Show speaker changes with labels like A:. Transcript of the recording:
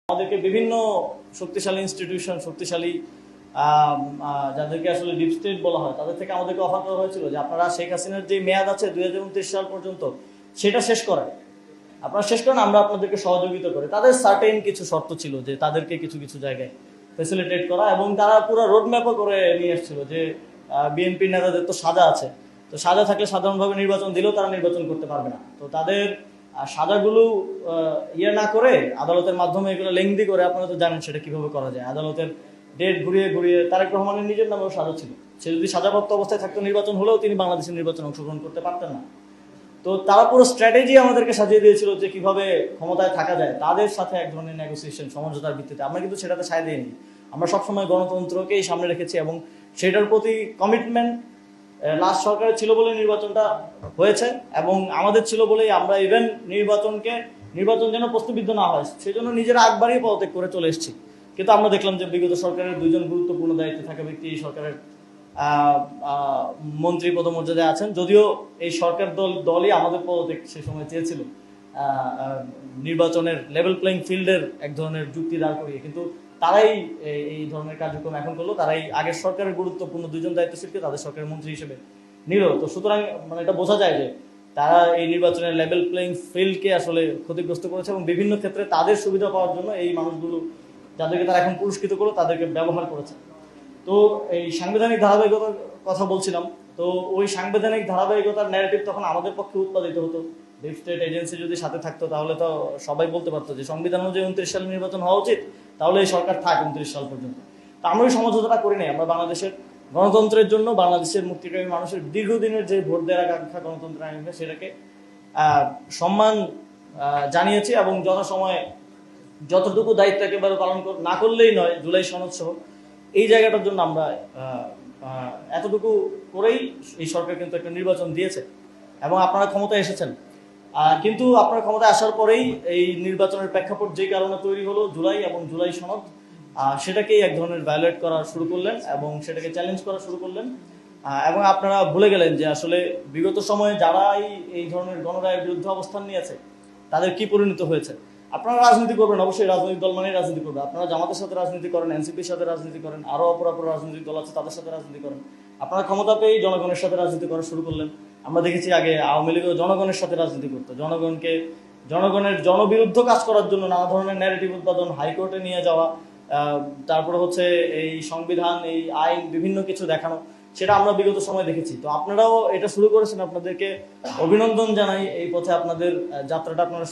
A: আমাদেরকে বিভিন্ন শক্তিশালী ইনস্টিটিউশন শক্তিশালী যাদেরকে আসলে ডিপ স্টেট বলা হয় তাদের থেকে আমাদেরকে অফার করা হয়েছিল যে আপনারা শেখ হাসিনার যে মেয়াদ আছে 2029 সাল পর্যন্ত সেটা শেষ করেন, আপনারা শেষ করেন, আমরা আপনাদেরকে সহযোগিতা করি। তাদের সার্টেন কিছু শর্ত ছিল যে তাদেরকে কিছু কিছু জায়গায় ফেসিলিটেট করা, এবং তারা পুরো রোডম্যাপও করে নিয়ে এসেছিল যে বিএনপি নেতাদের তো সাজা আছে, তো সাজা থাকলে সাধারণভাবে নির্বাচন দিলেও তারা নির্বাচন করতে পারবে না। তো তাদের সাজাগুলো ইয়ে না করে আদালতের মাধ্যমে এগুলো লেংদি করে, আপনারা তো জানেন সেটা কিভাবে করা যায়। আদালতের ডেট ঘুরিয়ে ঘুরিয়ে তারেক রহমানের নিজের নামেও সাজা ছিল, সে যদি সাজাপ্রাপ্ত অবস্থায় থাকতো নির্বাচন হলেও তিনি বাংলাদেশের নির্বাচনে অংশগ্রহণ করতে পারতেন না। তো তারা পুরো স্ট্র্যাটেজি আমাদেরকে সাজিয়ে দিয়েছিল যে কিভাবে ক্ষমতায় থাকা যায়, তাদের সাথে এক ধরনের নেগোসিয়েশন সমঝোতার ভিত্তিতে। আমরা কিন্তু সেটাতে সায় দিইনি, আমরা সবসময় গণতন্ত্রকেই সামনে রেখেছি এবং সেটার প্রতি কমিটমেন্ট লাস্ট সরকারের ছিল বলে নির্বাচনটা হয়েছে, এবং আমাদের ছিল বলেই আমরা ইভেন নির্বাচন যেন প্রশ্নবিদ্ধ না হয় সেই জন্য নিজেরা আগ বাড়িয়ে পদত্যাগ করে চলে এসেছি। কিন্তু আমরা দেখলাম যে বিগত সরকারের দুইজন গুরুত্বপূর্ণ দায়িত্বে থাকা ব্যক্তি এই সরকারের মন্ত্রী পদমর্যাদায় আছেন, যদিও এই সরকার দলই আমাদের পদত্যাগ সে সময় চেয়েছিল নির্বাচনের লেভেল প্লেইং ফিল্ডের এক ধরনের যুক্তি দাঁড় করিয়ে, কিন্তু তারাই এই ধরনের কার্যক্রম এখন করলো। তারাই আগের সরকারের গুরুত্বপূর্ণ দুইজন দায়িত্বশীলকে তাদের সরকারের মন্ত্রী হিসেবে নিল। তো সুতরাং মানে এটা বোঝা যায় যে তারা এই নির্বাচনের লেভেল প্লেইং ফিল্ডকে আসলে ক্ষতিগ্রস্ত করেছে, এবং বিভিন্ন ক্ষেত্রে তাদের সুবিধা পাওয়ার জন্য এই মানুষগুলো যাদেরকে তারা এখন পুরস্কৃত করলো তাদেরকে ব্যবহার করেছে। তো এই সাংবিধানিক ধারাবাহিকতার কথা বলছিলাম, তো ওই সাংবিধানিক ধারাবাহিকতার ন্যারেটিভ তখন আমাদের পক্ষে উৎপাদিত হতো। ডিপ স্টেট এজেন্সি যদি সাথে থাকতো তাহলে তো সবাই বলতে পারতো যে সংবিধান অনুযায়ী 29 সালে নির্বাচন হওয়া উচিত, তাহলে এই সরকার থাক 29 সাল পর্যন্ত। তো আমরা ওই সমঝোতাটা করি নাই। আমরা বাংলাদেশের গণতন্ত্রের জন্য, বাংলাদেশের মুক্তিকামী মানুষের দীর্ঘদিনের যে ভোট দেওয়ার আকাঙ্ক্ষা গণতন্ত্র আইনে, সেটাকে সম্মান জানিয়েছি, এবং যথাসময়ে যতটুকু দায়িত্ব একেবারে পালন না করলেই নয়, জুলাই সনদ সহ এই জায়গাটার জন্য আমরা এতটুকু করেই এই সরকার কিন্তু একটা নির্বাচন দিয়েছে এবং আপনারা ক্ষমতায় এসেছেন। কিন্তু আপনার ক্ষমতায় আসার পরেই এই নির্বাচনের প্রেক্ষাপট যে কারণে তৈরি হলো জুলাই এবং জুলাই সনদ, সেটাকেই এক ধরনের ভায়োলেট করা শুরু করলেন এবং সেটাকে চ্যালেঞ্জ করা শুরু করলেন। এবং আপনারা ভুলে গেলেন যে আসলে বিগত সময়ে যারা এই ধরনের গণরায়ের বিরুদ্ধে অবস্থান নিয়েছে তাদের কি পরিণত হয়েছে। আপনারা রাজনীতি করবেন, অবশ্যই রাজনৈতিক দল মানেই রাজনীতি করবে। আপনারা জামাতের সাথে রাজনীতি করেন, এনসিপির সাথে রাজনীতি করেন, আরো অপর রাজনৈতিক দল আছে তাদের সাথে রাজনীতি করেন। আপনারা ক্ষমতা পেয়েই জনগণের সাথে রাজনীতি করা শুরু করলেন। আমরা দেখেছি আগে আওয়ামী লীগও জনগণের সাথে রাজনীতি করতো, জনগণের জনবিরুদ্ধ কাজ করার জন্য নানা ধরনের ন্যারেটিভ উৎপাদন, হাইকোর্টে নিয়ে যাওয়া, তারপরে হচ্ছে এই সংবিধান, এই আইন, বিভিন্ন কিছু দেখানো, সেটা আমরা বিগত সময় দেখেছি। তো আপনারাও এটা শুরু করেছেন, আপনাদেরকে অভিনন্দন জানাই। এই পথে আপনাদের যাত্রাটা আপনারা